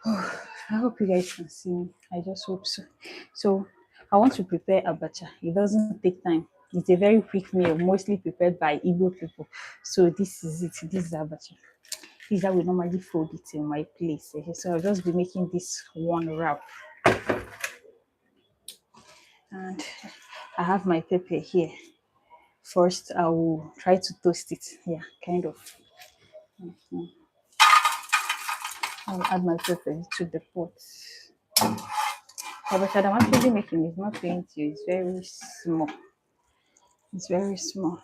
I hope you guys can see me. I just hope so. So I want to prepare abacha. It doesn't take time. It's a very quick meal, mostly prepared by Igbo people. So this is it. This is abacha. This is how we normally fold it in my place. So I'll just be making this one wrap. And I have my pepper here. First, I will try to toast it. Yeah, kind of. I'll add my pepper to the pot. But I'm actually making is not plenty. It's very small. It's very small.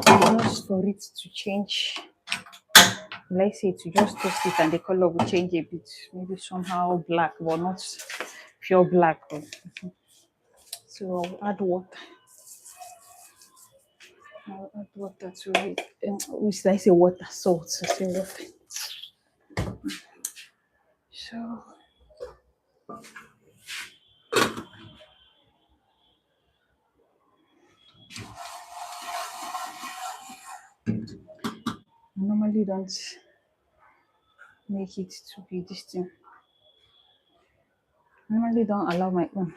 Just for it to change. Let's say to just toast it and the color will change a bit. Maybe somehow black, but not pure black. So I'll add water. I'll add water to it. Which I say water, salt. So say water. So I normally don't make it to be this thing. I normally don't allow my own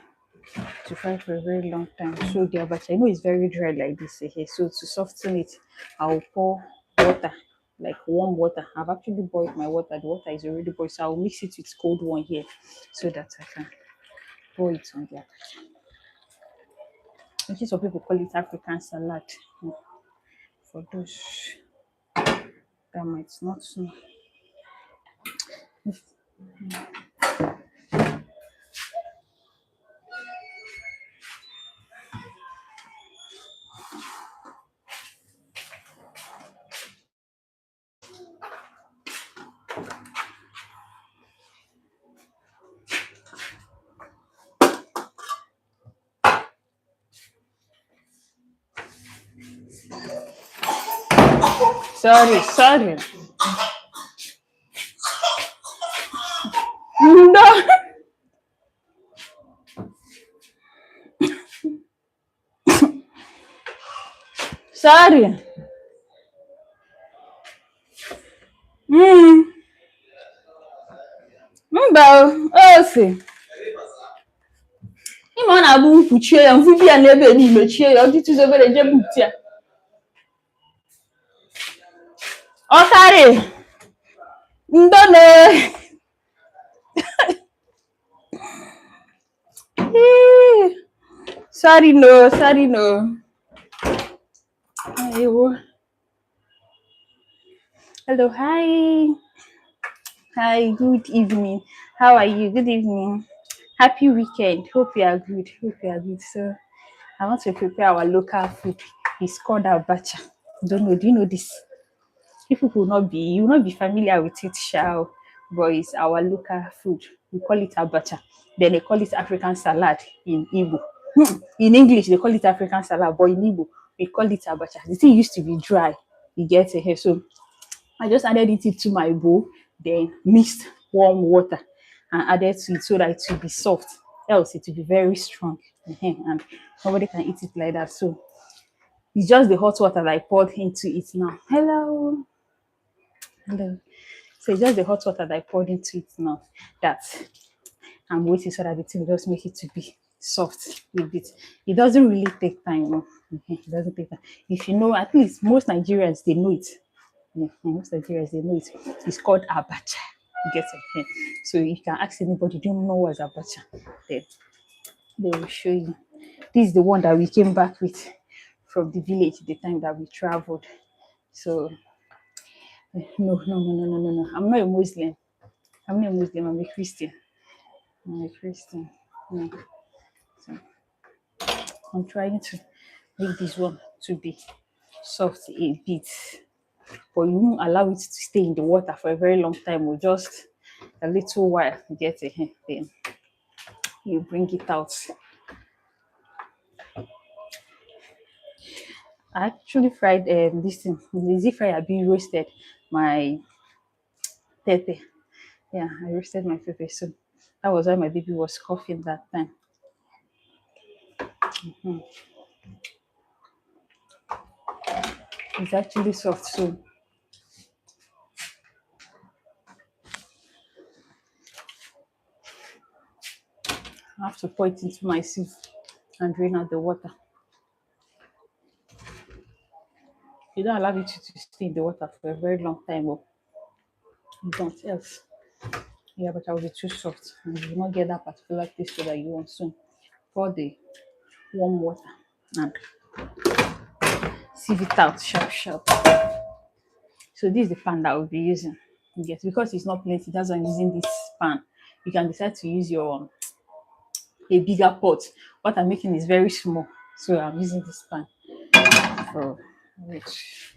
to fry for a very long time. So the abacha, I know it's very dry like this here. So to soften it, I'll pour water, like warm water. I've actually boiled my water. The water is already boiled, so I'll mix it with cold one here so that I can pour it on the abacha. In case some people call it African salad. For those that might not know. Sorry. No, sorry. Mm. Mba, ose. Ịma ọ na-abụ mkpuchie ya mfu ya n'ebe niile chie ya ọ dịtụzi obere je bupụta ya. Ọ karị ndone. Sorry no. Ayo. Hello, hi, good evening. How are you? Good evening. Happy weekend. Hope you are good. So I want to prepare our local food. It's called abacha. Don't know. Do you know this? People you will not be familiar with it, shall, but it's our local food. We call it abacha. Then they call it African salad in Igbo. In English, they call it African salad, but in Igbo, we call it abacha. The thing used to be dry. You get it here. So I just added it into my bowl, then mixed warm water and added to it so that it will be soft. Else, it will be very strong. And nobody can eat it like that. So it's just the hot water that I poured into it now. Hello. So it's just the hot water that I poured into it now that I'm waiting so that the thing just make it to be soft a bit. It doesn't really take time. No. It doesn't take time. If you know, at least most Nigerians, they know it. Most Nigerians, they know it. It's called Abacha. You get it? So you can ask anybody, do you know what's Abacha? Then they will show you. This is the one that we came back with from the village the time that we traveled. So no. I'm not a Muslim. I'm not a Muslim. I'm a Christian. Yeah. So I'm trying to make this one to be soft a bit, but you won't allow it to stay in the water for a very long time or just a little while. You get it, then you bring it out. I actually fried this thing. The fry I been roasted my pepper. Yeah, I roasted my pepper. So that was why my baby was coughing that time. It's actually soft, so I have to pour it into my sieve and drain out the water. You don't allow it to stay in the water for a very long time, but you don't else. Yeah, but I will be too soft and you will not get that particular taste that you want. So pour the warm water and sieve it out sharp, sharp. So this is the pan that we'll be using. Yes, because it's not plenty, that's why I'm using this pan. You can decide to use your a bigger pot. What I'm making is very small, so I'm using this pan for which.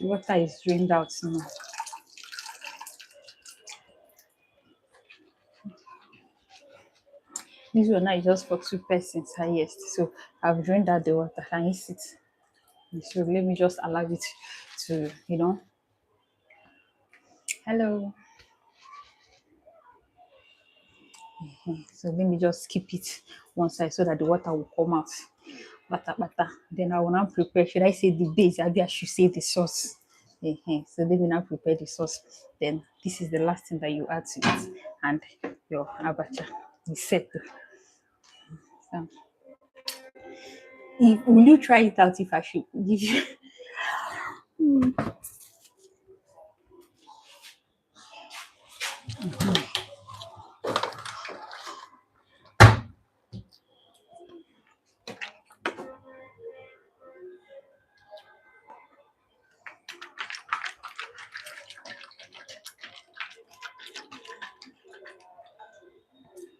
The water is drained out now. This one now is just for two persons highest. So I've drained out the water. Can you see it? So let me just allow it to, hello. So let me just keep it one side so that the water will come out. Bata bata. Then I will now prepare. Should I say the base? Maybe I should say the sauce. So let me now prepare the sauce. Then this is the last thing that you add to it, and your abacha is set. So, will you try it out if I should give you?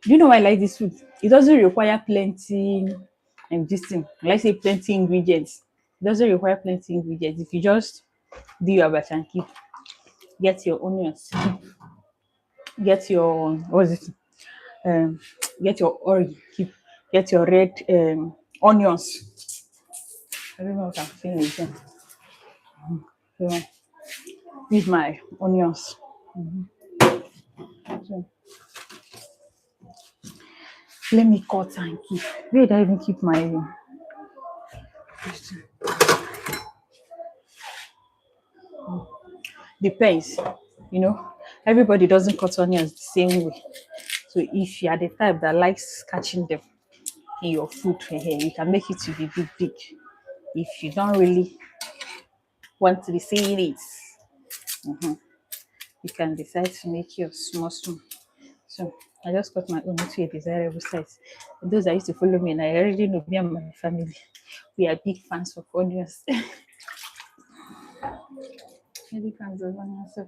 Do you know why I like this food? It doesn't require plenty this thing. Let's say plenty ingredients. It doesn't require plenty ingredients. If you just do your abacha and keep get your onions, get your what's it? Um get your oil, keep get your red onions. I don't know what I'm saying again. So use my onions. So let me cut and keep. Where did I even keep my depends, you know, everybody doesn't cut onions the same way. So if you are the type that likes catching them in your food, you can make it to be big, big. If you don't really want to be seeing it, you can decide to make yours small, small. So I just cut my own to a desirable size. Those that used to follow me, and I already know me and my family, we are big fans of onions. Big fans of onions. So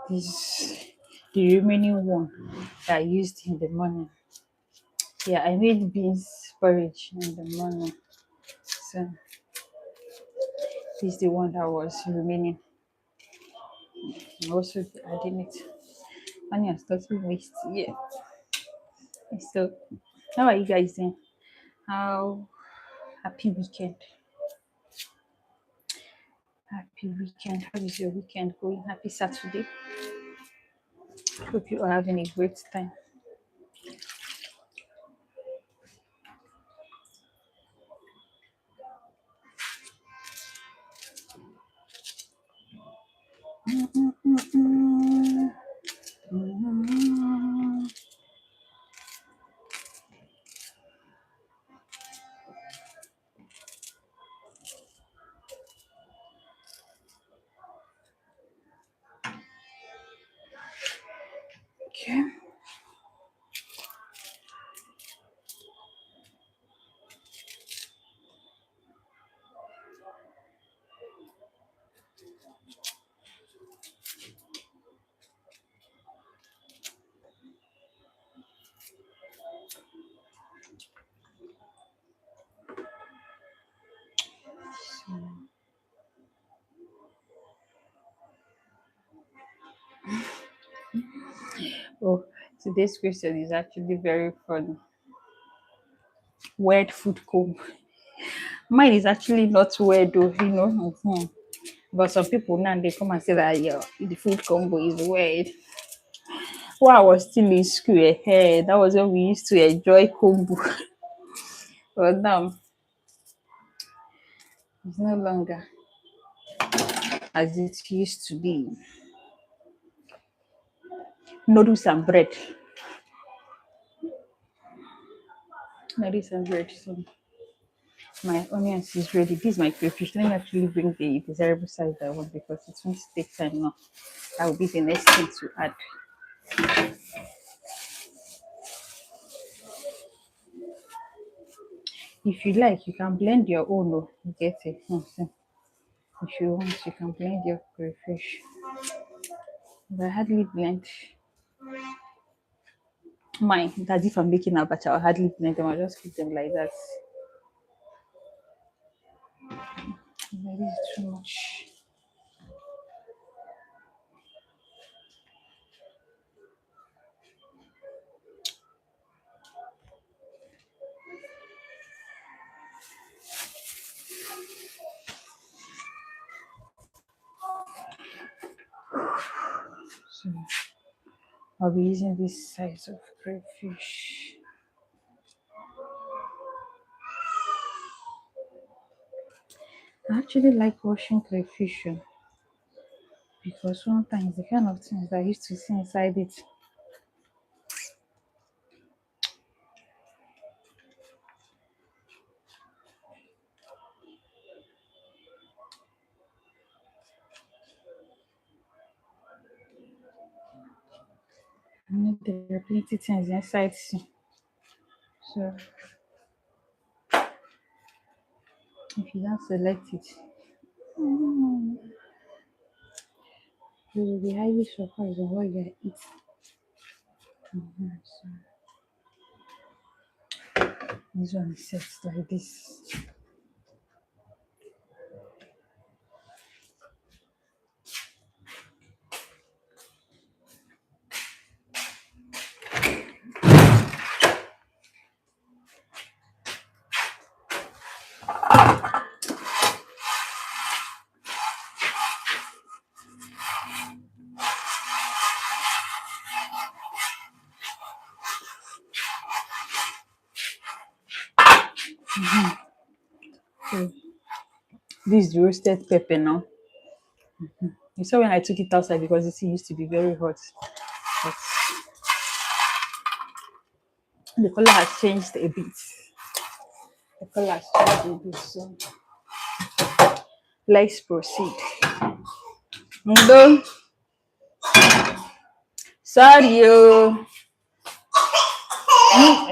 this the remaining one that I used in the morning. Yeah, I made beans porridge in the morning. So this is the one that was remaining. I also adding it. Onions doesn't waste. Yeah. So how are you guys doing? How happy weekend. Happy weekend. How is your weekend going? Happy Saturday. Hope you are having a great time. Okay. Oh, today's question is actually very funny. Weird food combo. Mine is actually not weird though, you know. But some people now they come and say that yeah, the food combo is weird. When I was still in school, that was when we used to enjoy combo. But now it's no longer as it used to be. Noodles and bread. Noodles and bread. So my onions is ready. This is my crayfish. Let me actually bring the desirable size I want because it's going to take time now. That will be the next thing to add. If you like, you can blend your own. Oh, you get it. So if you want, you can blend your crayfish. But I hardly blend mine. That's if I'm making abacha, I hardly blend them. I just keep them like that. Maybe it's too much. So I'll be using this size of crayfish. I actually like washing crayfish because sometimes the kind of things that I used to see inside it, I know there are plenty things inside. So if you don't select it, you will be highly surprised on what you eat. So this one is set like this. So this is the roasted pepper now. You saw when I took it outside because it used to be very hot. But the color has changed a bit. The color has changed a bit. So let's proceed. Ndo, sorry, oh.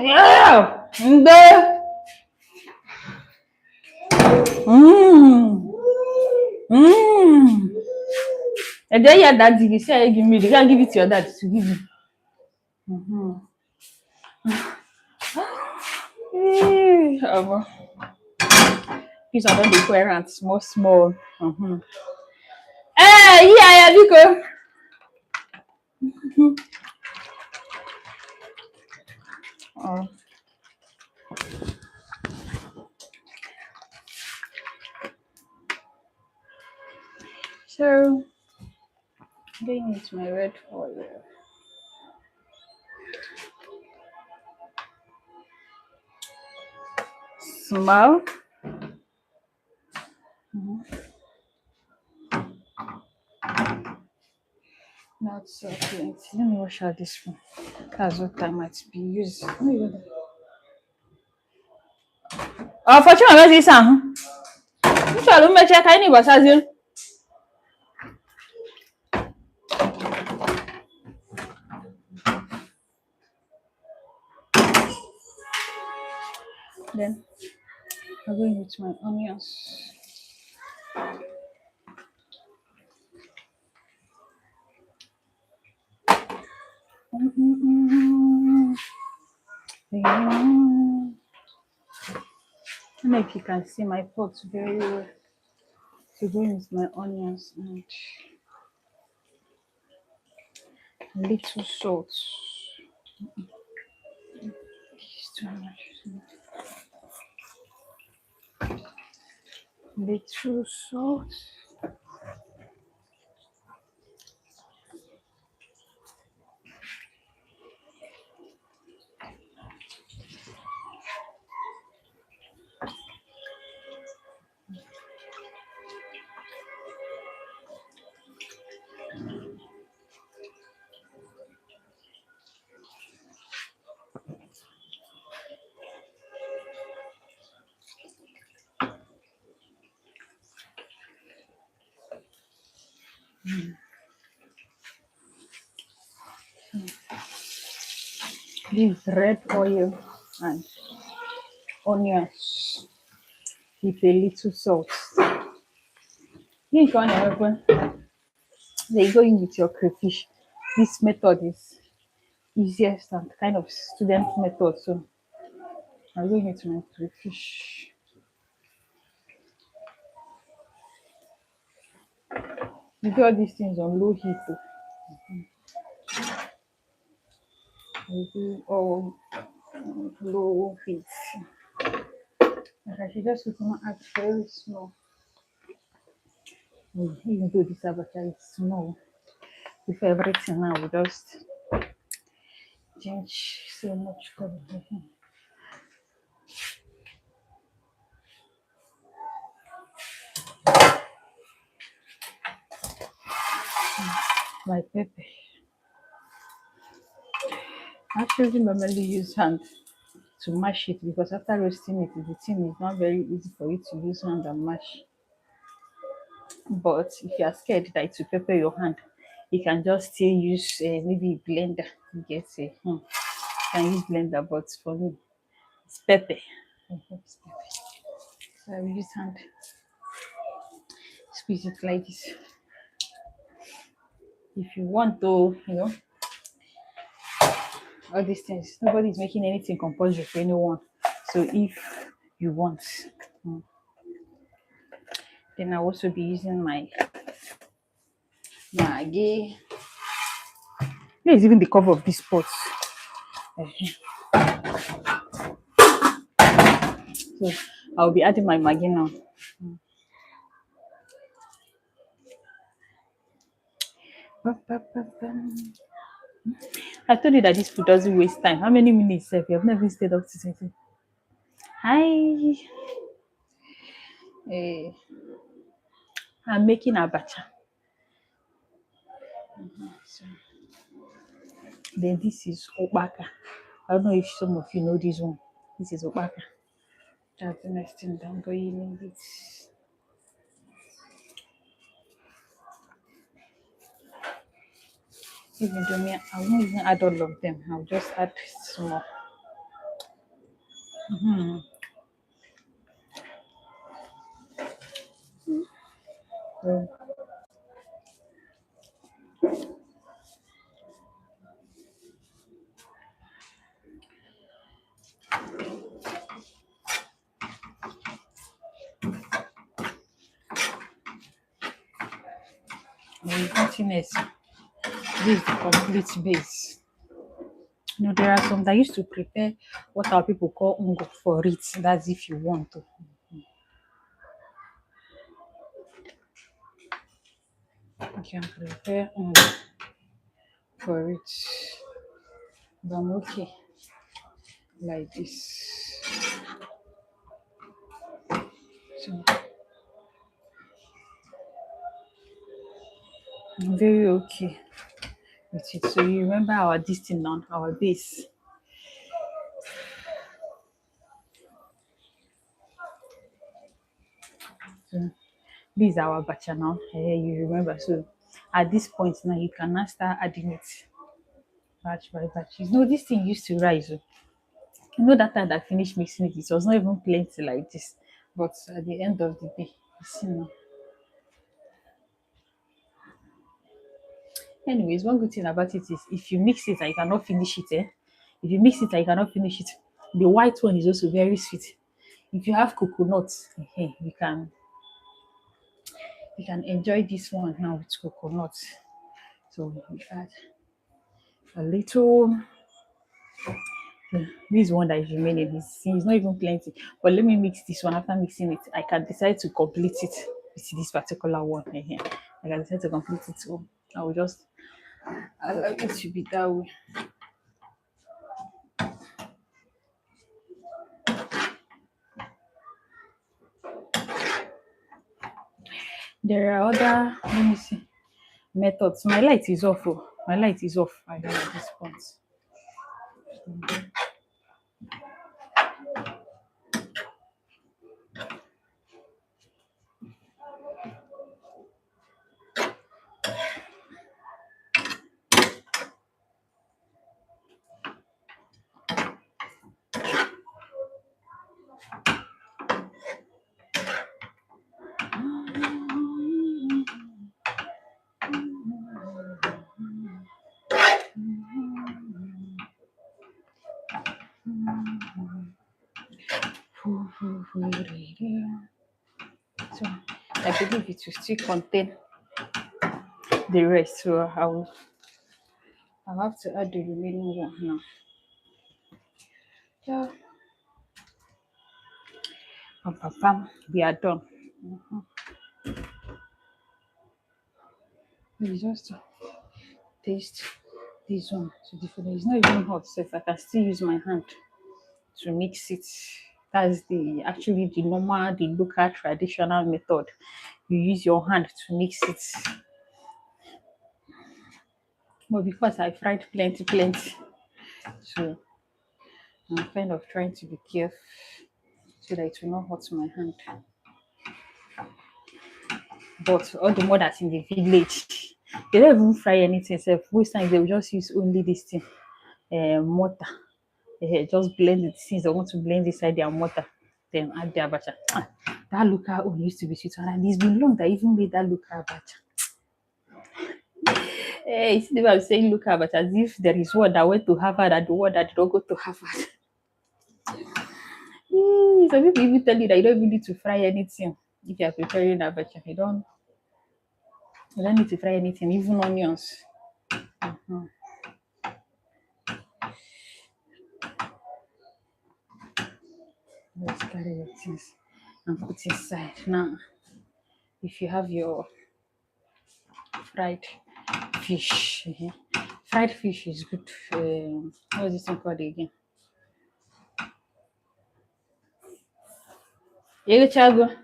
Yeah. Ndo. Mmm. Mmm. And then your daddy, you say, give me. You can't give it to your dad to give you. This one don't be coherent, small, small. Yeah, because. Oh, so going into my red oil. Small. Not so plenty. Let me wash out this one. That's what I might be using. Oh, for sure, I'm this one. You shall make check any was as you. Then I'm going with my onions. I don't know if you can see my pot very well. So going with my onions and Little salt. It's too much. Little salt. This red oil and onions with a little salt. You can open. Then you go in with your crayfish. This method is easiest and kind of student method. So I'm going into my crayfish. You do all these things on low heat. You do all low heat. Like I should just come add very small. Even though this abacha is small, before everything now we just change so much color. My pepper. I actually normally use hand to mash it because after roasting it, the thing is not very easy for you to use hand and mash. But if you are scared that it will pepper your hand, you can just still use maybe blender. You get it? You can use blender, but for me, it's pepper. It's pepper. So I will use hand, squeeze it like this. If you want to, all these things, nobody is making anything compulsory for anyone. So if you want, mm, then I'll also be using my Maggi. Here is even the cover of this pot. So I'll be adding my Maggi now. I told you that this food doesn't waste time. How many minutes have you have never stayed up to 20? Hi. Eh, I'm making abacha. So, then this is opaka. I don't know if some of you know this one. This is opaka. That's the next thing that I'm going in with. Even though me, I won't even add all of them. I'll just add small. So, the continuous. This is the complete base. There are some that used to prepare what our people call ungo for it. That's if you want to. You can prepare ungo for it. But I'm okay like this. So I'm very okay with it. So you remember our this thing on our base. So this is our bacha now. You remember. So at this point now you can now start adding it batch by batch. This thing used to rise. Oh. That time that I finished mixing it, it was not even plenty like this. But at the end of the day, you see now. Anyways, one good thing about it is if you mix it and you cannot finish it, if you mix it and you cannot finish it, the white one is also very sweet. If you have coconut, you can enjoy this one now with coconut. So we add a little. This one that is remaining is it's not even plenty. But let me mix this one. After mixing it, I can decide to complete it with this particular one here. I can decide to complete it. So I will just allow it to be that way. There are other, let me see, methods. My light is off. Oh. My light is off. I don't know at this point. So I believe it will still contain the rest. So I'll have to add the remaining one now. Yeah. Pam, pam, pam. We are done. We just taste this one to the flavor. It's not even hot, so if I can still use my hand to mix it. That's the actually the normal, the local traditional method. You use your hand to mix it. But because I fried plenty, so I'm kind of trying to be careful so that it will not hurt my hand. But all the mothers in the village, they don't even fry anything. So most times they will just use only this thing, mortar. Just blend it since they want to blend inside their mortar. Then add the abacha. That local one used to be sweet, and it's been long that I even made that local abacha. Hey, see the way I'm saying local abacha as if there is one that went to Harvard and the one that did not go to Harvard. Some people even tell you that you don't even need to fry anything if you are preparing abacha. You don't need to fry anything, even onions. Let's carry your things and put inside. Now, if you have your fried fish, fried fish is good. What is this thing called again? You chago.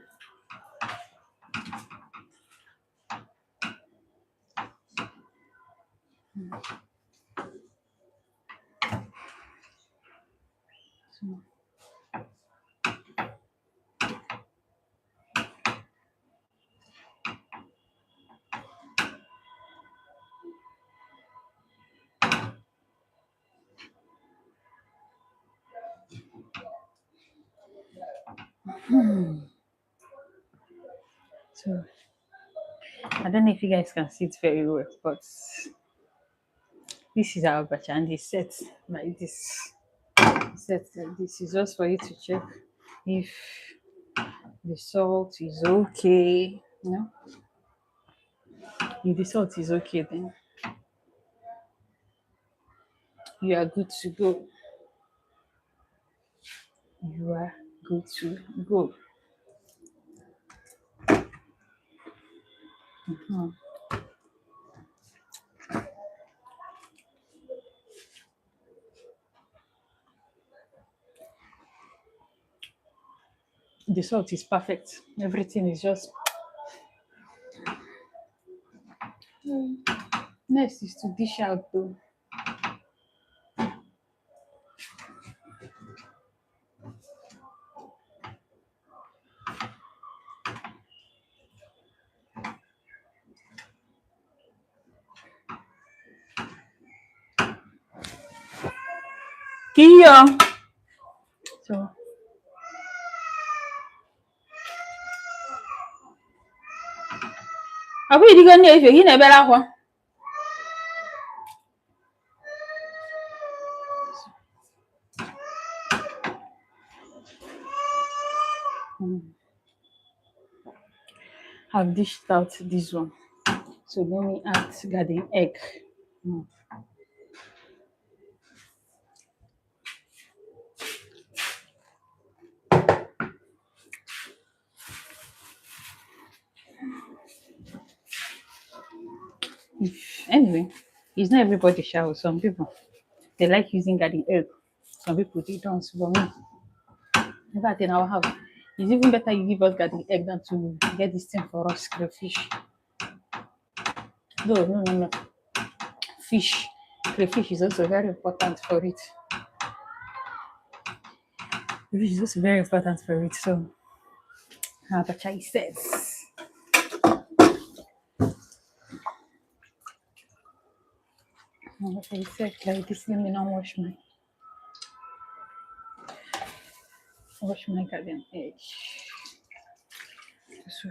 So I don't know if you guys can see it very well, but this is our batch and it's set like this. Set like this is just for you to check if the salt is okay. You know, if the salt is okay, then you are good to go. You are good to go. The salt is perfect. Everything is just. Next is to dish out though. Kia. So abu idigo ni efe gị na-ebere akwa. I've dished out this one. So let me add garden egg. If anyway, it's not everybody shall. Some people they like using garden egg. Some people they don't. For me, in fact, in our house, it's even better you give us garden egg than to get this thing for us crayfish. No, no, no, no. Fish, crayfish is also very important for it. Crayfish is also very important for it. So, Abacha says. Abacha said like this. Let me now wash my garden egg. So,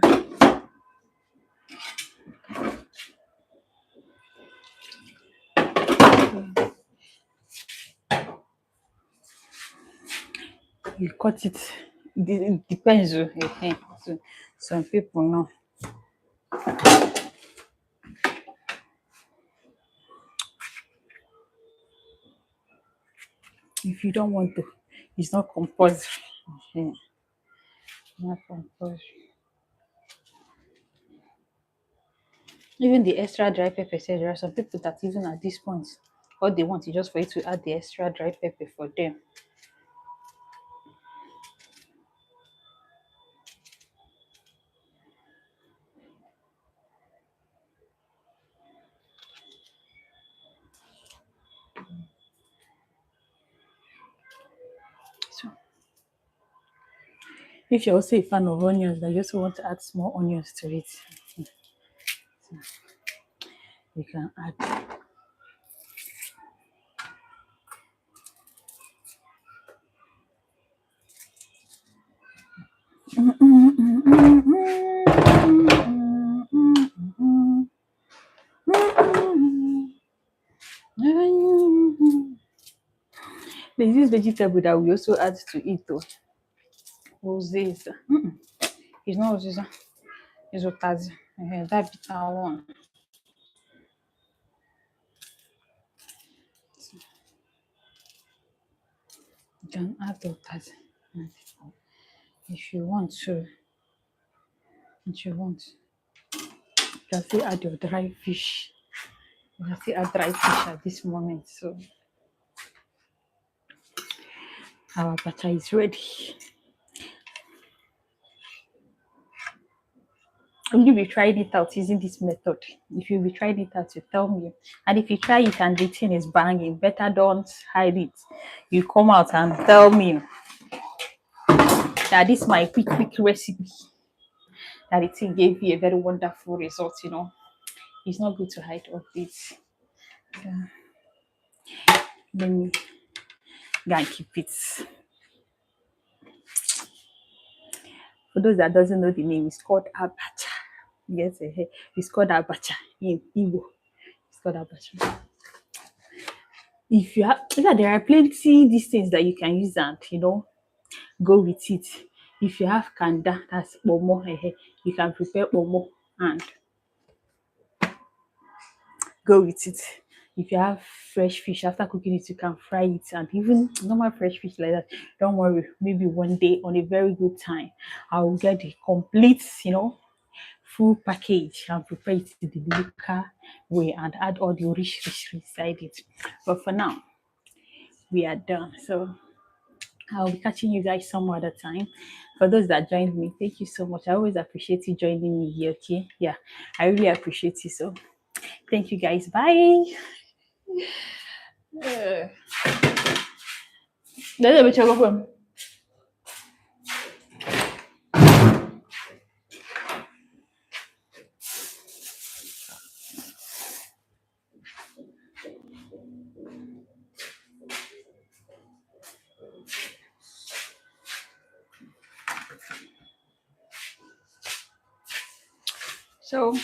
you cut it. It depends. So, some people know. If you don't want to, it's not compulsory. Eh, not compulsory. Even the extra dry pepper says there are some people that even at this point, all they want is just for you to add the extra dry pepper for them. So if you're also a fan of onions, that you also want to add small onions to it, you can add. There's this vegetable that we also add to it though. Uziza. It's not uziza. It's otazi. That bitter one. You can add the otazi. If you want to, if you want, you can still add your dry fish. You can still add dry fish at this moment. So our butter is ready. Will you be trying it out using this method? If you be trying it out, you tell me. And if you try it and the thing is banging, better don't hide it. You come out and tell me that this is my quick recipe. That it gave you a very wonderful result, you know. It's not good to hide all this. So, let me go and keep it. For those that doesn't know the name, it's called Abacha. Yes, it's called Abacha in Igbo. It's called Abacha. If you have, yeah, there are plenty these things that you can use and go with it. If you have kanda, that's bomo, you can prepare bomo and go with it. If you have fresh fish after cooking it, you can fry it and even normal fresh fish like that. Don't worry, maybe one day on a very good time, I will get the complete, full package and prepare it the local way and add all the rich inside it. But for now, we are done. So I'll be catching you guys some other time. For those that joined me, thank you so much. I always appreciate you joining me here. Okay, yeah, I really appreciate you. So thank you guys. Bye. So